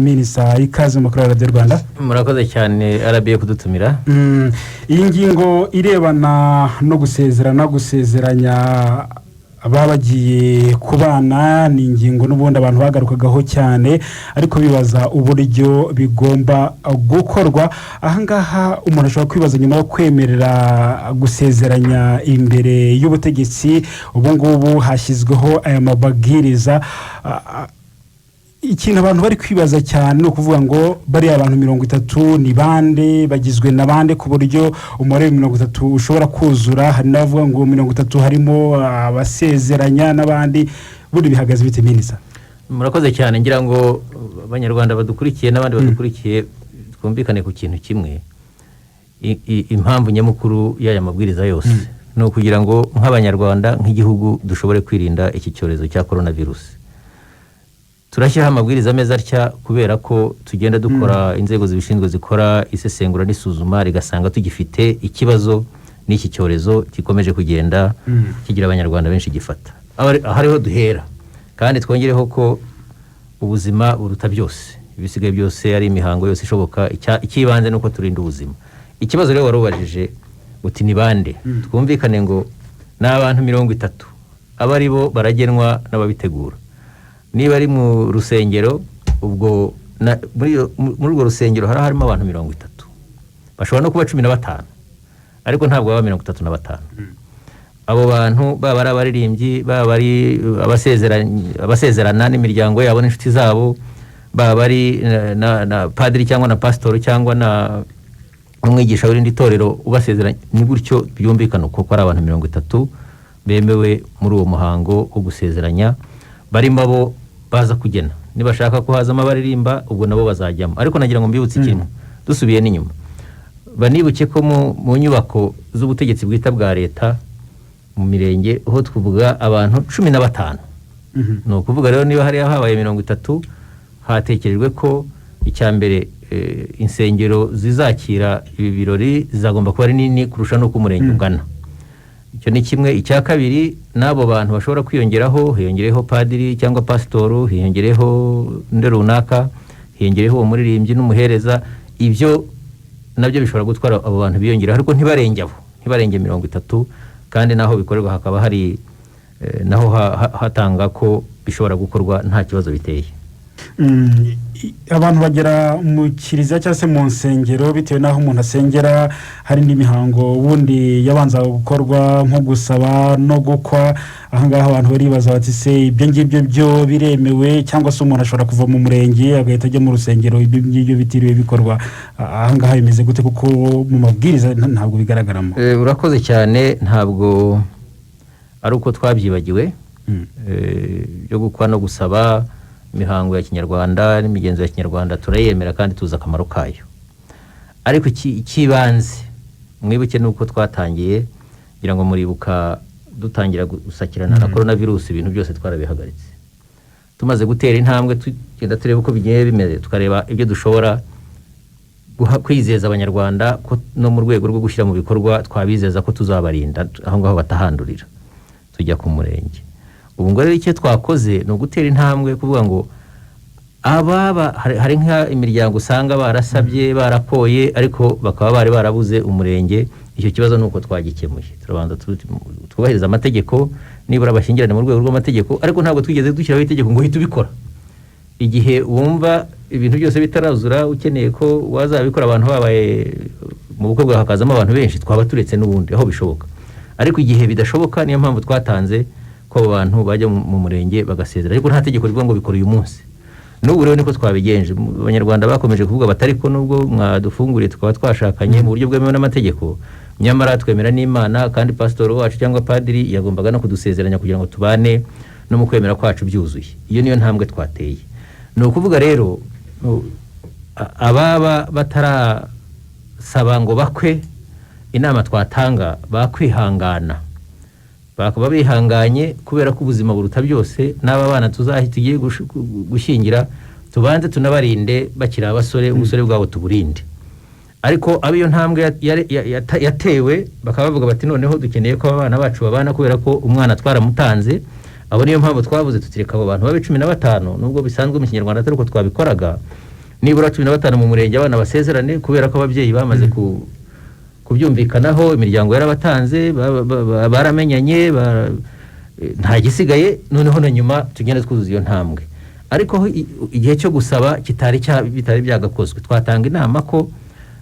Minisa ikaze mu Radio Rwanda. Murakoze cyane arabiye kudutumira. Iyi ngingo irebana no gusezeranya ababagiye kubana ni ingingo n'ubundi abantu bagarukagaho cyane ariko bibaza uburyo bigomba gukorwa. Ahangaha umuntu ashobora kwibaza nyuma yo kwemerera gusezeranya imbere y'ubutegetsi ubu ngubu hashyizweho aya mabwiriza. Ikintu abantu bari kwibaza cyane no kuvuga ngo bari abantu 30 ni bande bagizwe na bande ku buryo umubare 30 ushobora kuzura. Hari navuga ngo 30 harimo abasezeranya n'abandi buri bihagaze bite Minisa? Murakoze cyane ngira ngo abanyarwanda badukurikiye n'abandi badukurikiye twumvikane ku kintu kimwe. Impamvu nyamukuru y'aya mabwiriza yose no kugira ngo nk'abanyarwanda nk'igihugu dushobore kwirinda iki cyorezo cya coronavirus. Turashyiraho amabwiriza meza atya kubera ko tugenda dukora inzego zibishinzwe zikora isesengura n'isuzuma rigasanga tugifite ikibazo n'iki cyorezo gikomeje kugenda kigira abanyarwanda benshi gifata. Hariho duhera kandi twongereho ko ubuzima buruta byose, ibisigaye byose ari imihango yose ishoboka. Ikibanze nuko turinda ubuzima. Ikibazo rero warubajije uti ni bande, twumvikane ngo n'abantu 30 abari bo baragenwa n'ababitegura. Niba ari mu rusengero ubwo muri urwo rusengero harimo abantu 30 bashobora no kuba 15 ariko ntabwo baba 35. Abo bantu baba ari abaririmbyi, baba ari abasezerana n'imiryango yabo n'inshuti zabo, baba ari na padiri cyangwa na pastor cyangwa na umwigisha w'irindi torero ubasezeranya, ni gutyo byumvikana ko ari abantu 30 bemewe muri uwo muhango wo gusezeranya. Barimo abo baza kugena nibashaka ko hazama baririmba ubwo nabo bazajyamo. Ariko nagira ngo mbibutse ikintu dusubiye n'inyuma, banibuke ko mu nyubako z'ubutegetsi bwita bwa leta mu mirenge ho tvuga abantu 15. No kuvuga rero niba hari habaye 30 hatekerejwe ko icyambere insengero zizakira ibi birori zagomba kuba ari nini kurusha no ku murenge ungana. Icyo ni kimwe. Icya kabiri, nabo bantu bashobora kwiyongeraho, hiyongereho padiri cyangwa pastor, hiyongereho nde runaka, hiyongereho umuririmbyi n'umuhereza. Ibyo nabyo bishobora gutwara abo bantu biyongera ariko ntibarenge 30 kandi naho bikorerwa hakaba hari naho hatanga ko bishobora gukorwa nta kibazo biteye. Abantu bagera mu kiriziya cyangwa se mu nsengero bitewe naho umuntu asengera hari n'imihango wundi yabanza gukorwa nko gusaba no gukwa. Ahangaha abantu baribaza bati se ibyo ngibyo byo biremewe cyangwa se umuntu ashobora kuva mu murenge agahita ajya mu rusengero ibyo ngibyo bitiriwe bikorwa? Ahangaha bimeze gute kuko mu mabwiriza ntabwo bigaragaramo? Urakoze cyane. Ntabwo ari uko twabyibagiwe byo gukwa no gusaba. Imihango ya Kinyarwanda n'imigenzo ya Kinyarwanda turayemera kandi tuza akamaro kayo. Ariko ikibanze mwibuke nuko twatangiye ngira ngo muribuka dutangira gusakirana na coronavirus, ibintu byose twarabihagaritse. Tumaze gutera intambwe tugenda tureba uko bigiye bimeze, tukareba ibyo dushobora kwizeza abanyarwanda ko no mu rwego rwo gushyira mu bikorwa twabizeza ko tuzabarinda aho ngaho batahandurira. Tujya ku murenge. Ubu ngo rero icyo twakoze no gutera intambwe kuvuga ngo hari nka imiryango usanga barasabye barakoye ariko bakaba barabuze umurenge. Icyo kibazo nuko twagikemuye. Turabanza twubahiriza amategeko nibura abashyingirane mu rwego rw'amategeko, ariko ntabwo twigeze dushyiraho itegeko ngo hita ubikora. Igihe wumva ibintu byose bitarazura ukeneye ko wazabikora abantu babaye mu bukwe bwa hakazamo abantu benshi, twaba turetse n'ubundi aho bishoboka. Ariko igihe bidashoboka niyo mpamvu twatanze ko abantu bajya mu murenge bagasezera, ariko nta tegeko rivuga ngo bikora uyu munsi. N'ubu rero niko twabigenje. Abanyarwanda bakomeje kuvuga batari ko nubwo mwadufunguriye tukaba twashakanye mu buryo bwemewe n'amategeko, nyamara twemera n'Imana kandi pastor wacu cyangwa padiri yagombaga no kudusezeranya kugira ngo tubane no mu kwemera kwacu byuzuye. Iyo niyo ntambwe twateye. No kuvuga rero ababa batarasaba ngo bakwe, inama twatanga bakwihangana, bakaba bihanganye kubera ko ubuzima buruta byose. N'aba bana tugiye gushyingira tubanze tunabarinde bakira abasore, ubusore bwabo tuburinde. Ariko abiyo ntambwe yatewe bakaba bavuga bati noneho dukeneye ko abana bacu babana kubera ko umwana twaramutanze. Abo niyo mpamvu twavuze tutireka abo bantu babe 15 nubwo bisanzwe mu Kinyarwanda atari uko twabikoraga, nibura 15 mu murenge abana basezerane kubera ko ababyeyi bamaze kubyumvikanaho, imiryango yarabatanze, baramenyanye, nta gisigaye, noneho na nyuma tugenda twuzuza iyo ntambwe. Ariko igihe cyo gusaba bitari byagakozwe, twatanga inama ko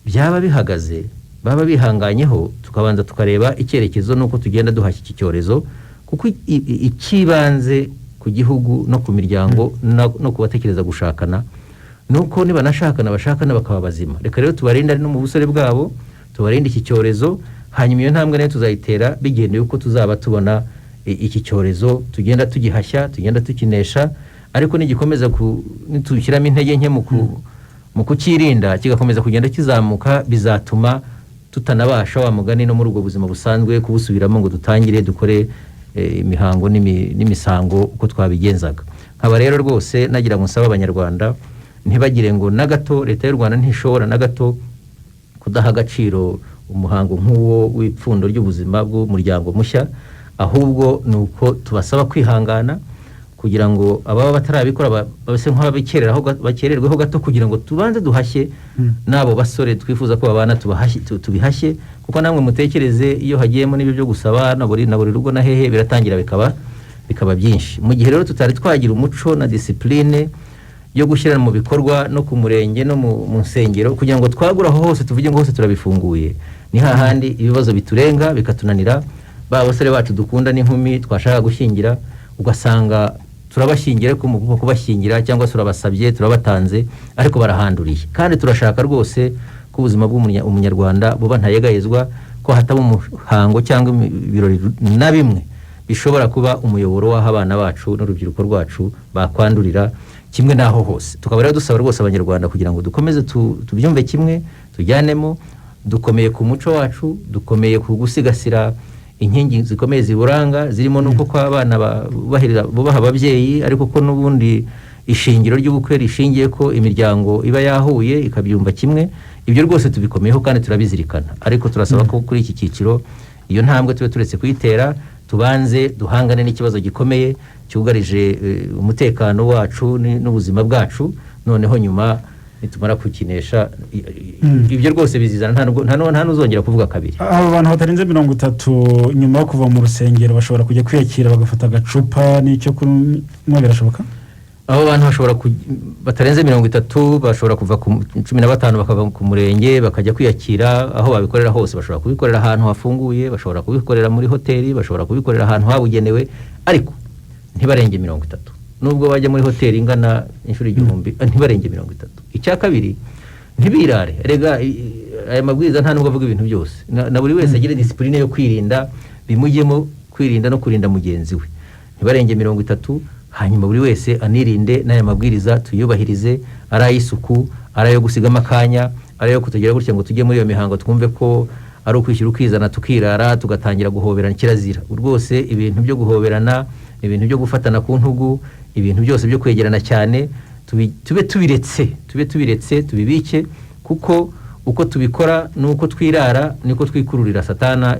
byaba bihagaze, baba bihanganyeho, tukabanza tukareba icyerekezo nuko tugenda duhashya iki cyorezo, kuko ikibanze ku gihugu no ku miryango no kubatekereza gushakana nuko niba nashakana bashakana bakaba bazima. Reka rero tubarinda no mu busore bwabo, tubarinda iki cyorezo, hanyuma iyo ntambwe nayo tuzayitera bigendeye uko tuzaba tubona iki cyorezo tugenda tugihashya, tugenda tukinesha. Ariko nigikomeza nitushyiramo intege nke mu kukirinda, kigakomeza kugenda kizamuka, bizatuma tutanabasha wa mugani no muri ubwo buzima busanzwe kubusubiramo ngo dutangire dukore imihango n'imisango uko twabigenzaga. Nkaba rero rwose nagira ngo nsaba abanyarwanda ntibagire ngo na gato leta y'u Rwanda ntishobora na gato kudaha agaciro umuhango nk'uwo w'ipfundo ry'ubuzima bw'umuryango mushya, ahubwo nuko tubasaba kwihangana kugira ngo ababa batarabikora base bakererweho gato, kugira ngo tubanze duhashye nabo basore twifuza ko babana tubihashye, kuko namwe mutekereze iyo hagiyemo n'ibyo byo gusaba na buri rugo na hehe biratangira bikaba byinshi. Mu gihe rero tutari twagira umuco na discipline yo gushyira mu bikorwa no ku murenge no mu nsengero kugira ngo twaguraho hose tuvuge ngo hose turabifunguye, ni hahandi ibibazo biturenga bikatunanira. Ba basore bacu dukunda n'inkumi twashaka gushyingira, ugasanga turabashyingira ko mu kubashyingira cyangwa turabasabye turabatanze ariko barahanduriye. Kandi turashaka rwose ko ubuzima bw'umunyarwanda buba ntayegayezwa, ko hataba umuhango cyangwa ibirori na bimwe bishobora kuba umuyoboro w'aho abana bacu n'urubyiruko rwacu bakwandurira kimwe naho hose. Tukaba rero dusaba rwose abanyarwanda kugira ngo dukomeze tubyumve kimwe, tujyanemo, dukomeye ku muco wacu, dukomeye ku gusigasira inkingi zikomeye ziburanga, zirimo nuko kwa abana bubaha ababyeyi, ariko ko n'ubundi ishingiro ry'ubukwe rishingiye ko imiryango iba yahuye ikabyumva kimwe. Ibyo rwose tubikomeyeho kandi turabizirikana, ariko turasaba ko kuri iki cyiciro iyo ntambwe tube turetse kuyitera, tubanze duhangane n'ikibazo gikomeye cyugarije umutekano wacu n'ubuzima bwacu, noneho nyuma nitumara kukinesha ibyo rwose bizizana nta n'uzongera kuvuga kabiri. Abo bantu batarenze 30 nyuma yo kuva mu rusengero bashobora kujya kwiyakira bagafata agacupa n'icyo kunywa, birashoboka? Abo bantu bashobora batarenze 30 bashobora kuva ku 15 bakava ku murenge bakajya kwiyakira aho babikorera hose. Bashobora kubikorera ahantu hafunguye, bashobora kubikorera muri hoteli, bashobora kubikorera ahantu habugenewe, ariko ntibarenge 30. Nubwo bajya muri hoteli ingana inshuro 1000 ntibarenge 30. Icya kabiri, ntibirare. Erega aya mabwiriza nta nubwo avuga ibintu byose, na buri wese agira discipline yo kwirinda, bimujyemo kwirinda no kurinda mugenzi we. Ntibarenge 30, hanyuma buri wese anirinde n'aya mabwiriza tuyubahirize, arayisuku, arayo gusigama akanya, arayo kutugera gutya ngo tujye muri iyo mihango twumve ko ari ukwishyira ukizana tukirara tugatangira guhoberana kirazira. Rwose ibintu byo guhoberana, ibintu byo gufatana ku ntugu, ibintu byose byo kwegerana cyane tube tubiretse tubibike, kuko uko tubikora nuko twirara niko twikururira satana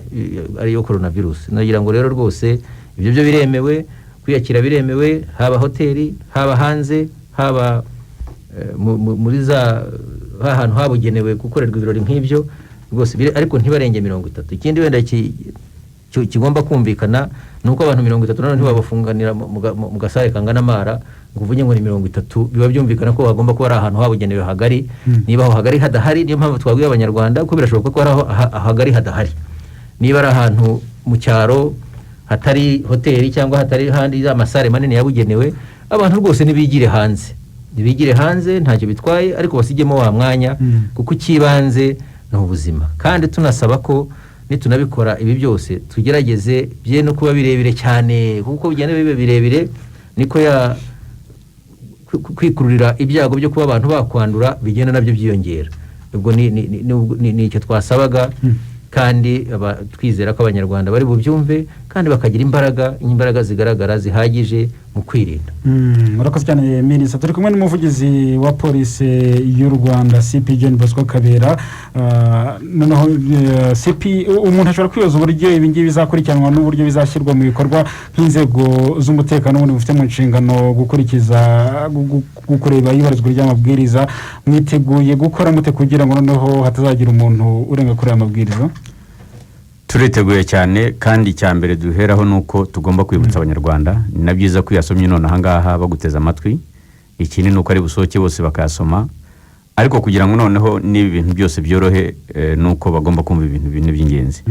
ariyo coronavirus. Nagira ngo rero rwose ibyo byo biremewe, kwiyakira biremewe, haba hoteli, haba hanze, haba muri za ahantu habugenewe gukorerwa ibirori nk'ibyo rwose, ariko ntibarenge 30. Ikindi wenda kigomba kumvikana nuko abantu 30 none ntibabafunganira mu gasare kangana mara ngo uvuge ngo ni 30. Biba byumvikana ko bagomba kuba ari ahantu habugenewe hagari. Niba aho hagari hadahari, niyo mpamvu twabwiye abanyarwanda ko birashoboka ko ari aho hagari hadahari. Niba ari ahantu mu cyaro hatari hoteli cyangwa hatari handi amasare manini yabugenewe, abantu rwose nibigire hanze ntacyo bitwaye, ariko basigemo wa mwanya kuko kibanze no ubuzima. Kandi tunasaba ko nitunabikora ibi byose tugerageze bye no kuba birebire cyane, kuko bigenda bibe birebire niko kwikururira ibyago byo kuba abantu bakwandura bigenda nabyo byiyongera. Ubwo ni icyo twasabaga, kandi twizera ko abanyarwanda bari bubyumve kandi bakagira imbaraga zigaragara zihagije mu kwirinda. Murakoze cyane Minisitiri. Turi kumwe n'umuvugizi wa polisi y'u Rwanda CP John Bosco Kabera. Noneho CP, umuntu ashobora kwibaza uburyo ibi ngibi bizakurikiranwa n'uburyo bizashyirwa mu bikorwa nk'inzego z'umutekano n'ubundi bufite mu nshingano gukureba ibarizwa ry'amabwiriza. Mwiteguye gukora mute kugira ngo noneho hatazagira umuntu urenga kuri aya mabwiriza? Turiteguye cyane, kandi cyambere duheraho nuko tugomba kwibutsa abanyarwanda. Ni nabyiza kwiyasomye none ahangaha baguteza amatwi. Ikindi nuko ari busohoke bose bakasoma, ariko kugira ngo noneho nibi bintu byose byorohe nuko bagomba kumva ibintu by'ingenzi.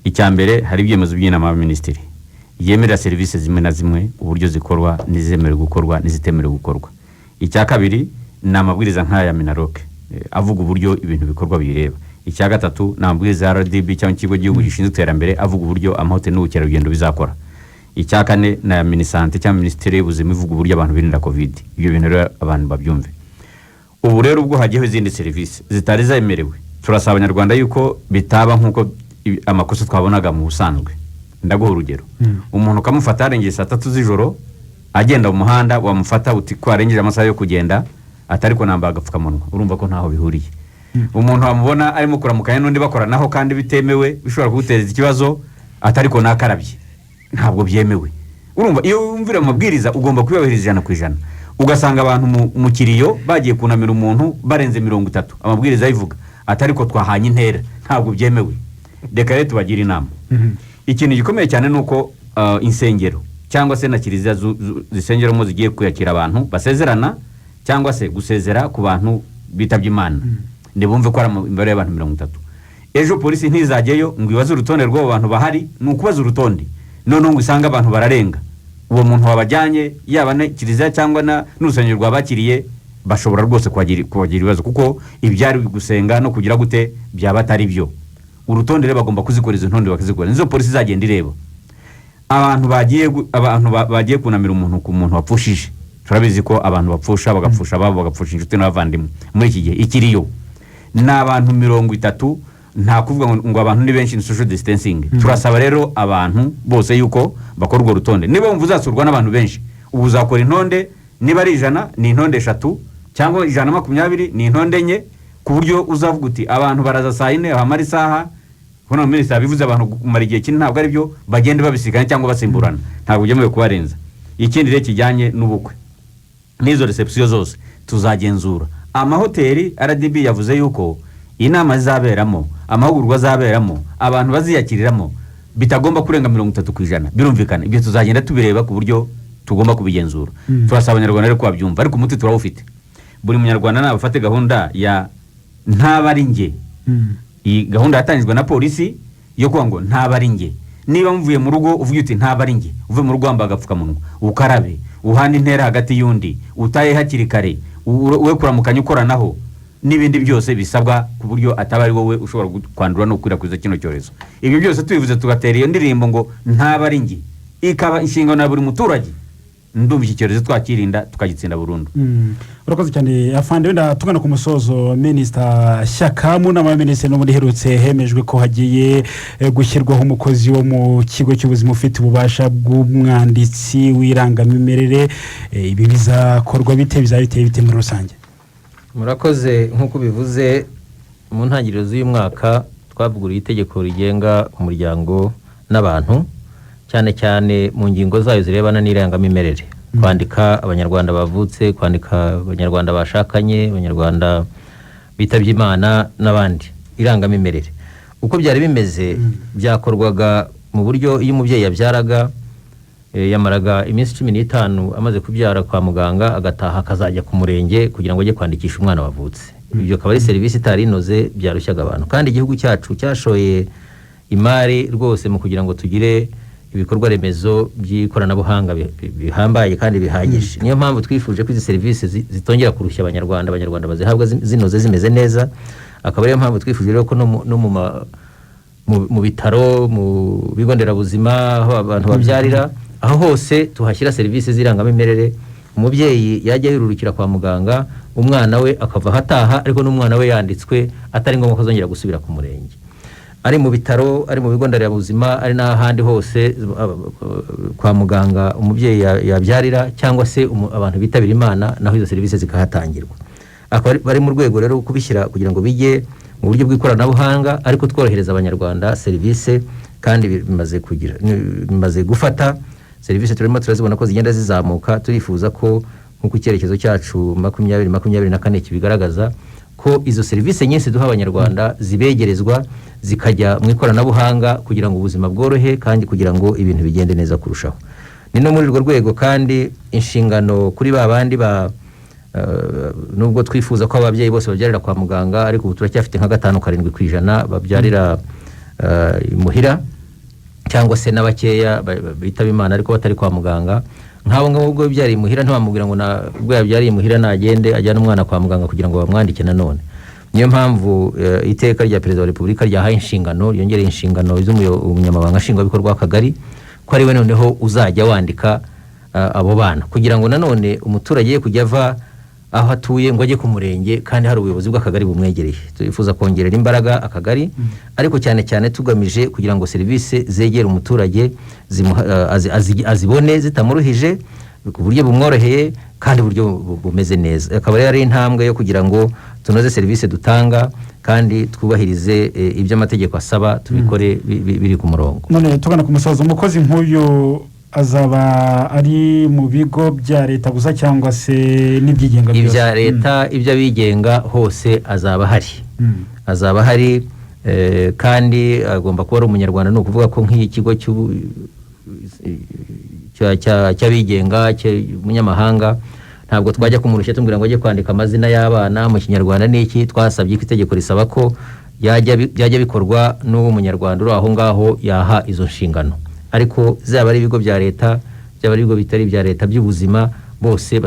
Icyambere hari ibyemezo by'inama y'abaminisitiri yemerera serivisi zimwe na zimwe uburyo zikorwa, nizemerewe gukorwa, nizitemerewe gukorwa. Icya kabiri ni amabwiriza nk'aya Minaroke avuga uburyo ibintu bikorwa bireba. Icya gatatu ni amabwiriza RDB cyangwa ikigo gihugu gishinzwe iterambere avuga uburyo amahoteli n'ubukerarugendo bizakora. Icya kane na Minisante cyangwa Minisiteri y'Ubuzima ivuga uburyo abantu birinda COVID. Ibyo bintu rero abantu babyumve. Ubu rero ubwo hagiyeho izindi serivisi zitari zemerewe, turasaba abanyarwanda yuko bitaba nk'uko amakosa twabonaga mu busanzwe. Ndaguha urugero. Umuntu ukamufata arengeye saa 3 z'ijoro agenda mu muhanda, wamufata uti ko arengeje amasaha yo kugenda atariko namba agapfukamunwa, urumva ko ntaho bihuriye. Umuntu wamubona arimo kuramukanya n'undi bakoranaho kandi bitemewe, bishobora kuguteza ikibazo, atariko nakarabye, ntabwo byemewe. Urumva iyo umvira amabwiriza ugomba kwiyubahiriza 100%. Ugasanga abantu mu kiriyo bagiye kunamira umuntu barenze 30, amabwiriza yivuga atariko twahanye intera, ntabwo byemewe. Reka rero tubagira inama. Ikintu gikomeye cyane nuko insengero cyangwa se na kiliziya zisengeramo zigiye kuyakira abantu basezerana cyangwa se gusezera ku bantu bitabye Imana. Ndibumve ko ari imbere y'abantu 30. Ejo polisi ntizajyeyo ngo ibaze urutonde rw'abo bantu bahari, nukubaza urutonde. None ngo isanga abantu bararenga. Uwo muntu wabajyanye yaba na kiliziya cyangwa n'urusengero rwabakiriye bashobora rwose kubagira ibibazo, kuko ibyari gusenga no kugira gute byaba atari byo. Urutonde rero bagomba kuzikoreza intonde bakazikora. Nizo polisi zagenda ireba. Abantu bagiye kunamira umuntu ku muntu wapfushije. Turabizi ko abantu bapfusha bagapfusha babo bagapfusha inshuti n'abavandimwe. Muri iki gihe ikiriyo n'abantu 30, nta kuvuga ngo abantu ni benshi, ni social distancing. Turasaba rero abantu bose yuko bakorwa urutonde. Niba wumva uzasurwa n'abantu benshi, ubu uzakora intonde, niba ari 100 ni intonde 3 cyangwa 120 ni intonde 4, ku buryo uzavuga uti abantu baraza saa 4 hamara isaha. Hono minisitiri bivuze abantu kumara igihe kinini ntabwo ari byo, bagende babisikana cyangwa basimburana, ntabwo byemewe kubarenza. Ikindi rero kijyanye n'ubukwe n'izo reception zose tuzagenzura. Amahoteli RDB yavuze yuko inama zaberamo, amahugurwa zaberamo, abantu baziyakiriramo bitagomba kurenga 30%. Birumvikana ibyo tuzagenda tubireba ku buryo tugomba kubigenzura. Turasaba abanyarwanda rero kwabyumva, ariko umuti turawufite. Buri munyarwanda nabafate gahunda ya ntabari nge. Iyi gahunda yatangijwe na polisi yo kuvuga ngo ntabari nge. Niba mvuye mu rugo uvuye uti ntabari nge, uvuye mu rugo wambaye agapfukamunwa, ukarabe, uhana intera hagati y'undi, utaye hakiri kare, we kuramukanya ukoranaho n'ibindi byose bisabwa ku buryo atabari wowe ushobora kwandura no kwirakuza kino cyorezo. Ibyo byose tubivuze tugatera iyo ndirimbo ngo ntabari nge, ikaba inshingano ya buri muturage. Ndumva iki cyorezo twakirinda tukagitsinda burundu. Urakoze cyane afande. Wenda tugana ku musozo, Minisita Shyaka, mu nama y'Abaminisitiri no muri herutse hemejwe ko hagiye gushyirwaho umukozi wo mu kigo cy'ubuzima ufite ububasha bw'umwanditsi w'irangamimerere. Ibi bizakorwa biteye bite muri rusange? Murakoze. Nk'uko bivuze, mu ntangiriro z'uyu mwaka twavuguriye itegeko rigenga umuryango n'abantu, cyane cyane mu ngingo zayo zirebana n'irangamimerere. Kwandika abanyarwanda bavutse, kwandika abanyarwanda bashakanye, abanyarwanda bitabye Imana n'abandi. Irangamimerere uko byari bimeze byakorwaga mu buryo iyo umubyeyi yabyaraga yamaraga iminsi 15 amaze kubyara kwa muganga, agataha akazajya ku murenge kugira ngo ajye kwandikisha umwana wavutse. Ibyo akaba ari serivisi itari inoze, byarushyaga abantu. Kandi igihugu cyacu cyashoye imari rwose mu kugira ngo tugire ibikorwa remezo by'ikoranabuhanga bihambaye kandi bihagije. Niyo mpamvu twifuje ko izi serivisi zitongera kurushya abanyarwanda bazihabwa zinoze zimeze neza. Akaba ariyo mpamvu twifuje rero ko no mu bitaro, mu bigo nderabuzima, aho abantu babyarira, aho hose tuhashyira serivisi z'irangamimerere. Umubyeyi yajya yirurukira kwa muganga, umwana we akava hataha, ariko n'umwana we yanditswe, atari ngombwa ko azongera gusubira ku murenge. ari mu bitaro, ari mu bigo nderabuzima, ari n'ahandi hose kwa muganga umubyeyi yabyarira, cyangwa se abantu bitabira Imana, naho izo serivisi zikahatangirwa. Bari mu rwego rero kubishyira kugira ngo bijye mu buryo bw'ikoranabuhanga, ariko tworohereza abanyarwanda serivisi, kandi bimaze gufata serivisi. Turimo turazibona ko zigenda zizamuka. Turifuza ko nk'uko icyerekezo cyacu 2024 kibigaragaza, ko izo serivisi nyinshi duha abanyarwanda zibegerezwa, zikajya mu ikoranabuhanga, kugira ngo ubuzima bworohe kandi kugira ngo ibintu bigende neza kurushaho. Ni no muri urwo rwego kandi inshingano kuri babandi nubwo twifuza ko ababyeyi bose babyarira kwa muganga, ariko ubu turacyafite nka 5-7% babyarira imuhira, cyangwa se n'abakeya bitaba Imana ariko batari kwa muganga. Nk'abo ngabo ubwo byari imuhira, ntibamubwira ngo ubwo yabyariye imuhira nagende ajyana umwana kwa muganga kugira ngo bamwandike nanone. Niyo mpamvu iteka rya Perezida wa Repubulika ryahaye inshingano, yongereye inshingano z'umunyamabanga nshingwabikorwa w'akagari, ko ari we noneho uzajya wandika abo bana, kugira ngo nanone umuturage kujya ava aho atuye ngo ajye ku murenge kandi hari ubuyobozi bw'akagari bumwegereye. Twifuza kongerera imbaraga akagari, ariko cyane cyane tugamije kugira ngo serivisi zegere umuturage, azibone zitamuruhije, ku buryo bumworoheye kandi buryo bumeze neza. Akaba ari intambwe yo kugira ngo tunoze serivisi dutanga kandi twubahirize ibyo amategeko asaba, tubikore biri ku murongo. None tugana ku musozo, umukozi nk'uyu azaba ari mu bigo bya leta gusa cyangwa se n'ibyigenga byose? Ibya leta, iby'abigenga hose azaba hari, kandi agomba kuba ari umunyarwanda. Ni ukuvuga ko nk'ikigo cy'abigenga cy'umunyamahanga ntabwo twajya kumurushya tumubwira ngo ajye kwandika amazina y'abana mu Kinyarwanda. N'iki twasabye ko itegeko risaba ko byajya bikorwa n'uwo munyarwanda uri aho ngaho yaha izo nshingano. Ariko zaba ari ibigo bya leta, byaba ari ibigo bitari bya leta by'ubuzima, bose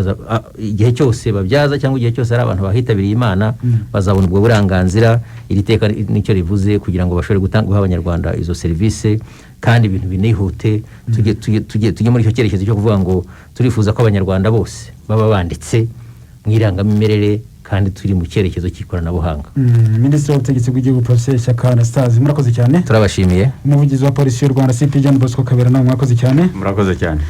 igihe cyose babyaza cyangwa igihe cyose ari abantu bahitabiriye Imana, bazabona ubwo burenganzira. Iri teka nicyo rivuze, kugira ngo bashobore guha abanyarwanda izo serivisi kandi ibintu binihute. Tujye muri icyo cyerekezo cyo kuvuga ngo turifuza ko abanyarwanda bose baba banditse mu irangamimerere, kandi turi mu cyerekezo cy'ikoranabuhanga. Minisitiri w'ubutegetsi bw'igihugu Professor Shyaka Anastase, murakoze cyane. Turabashimiye. Umuvugizi wa polisi y'u Rwanda CP John Bosco Kabera, nawe mwakoze cyane. Murakoze cyane.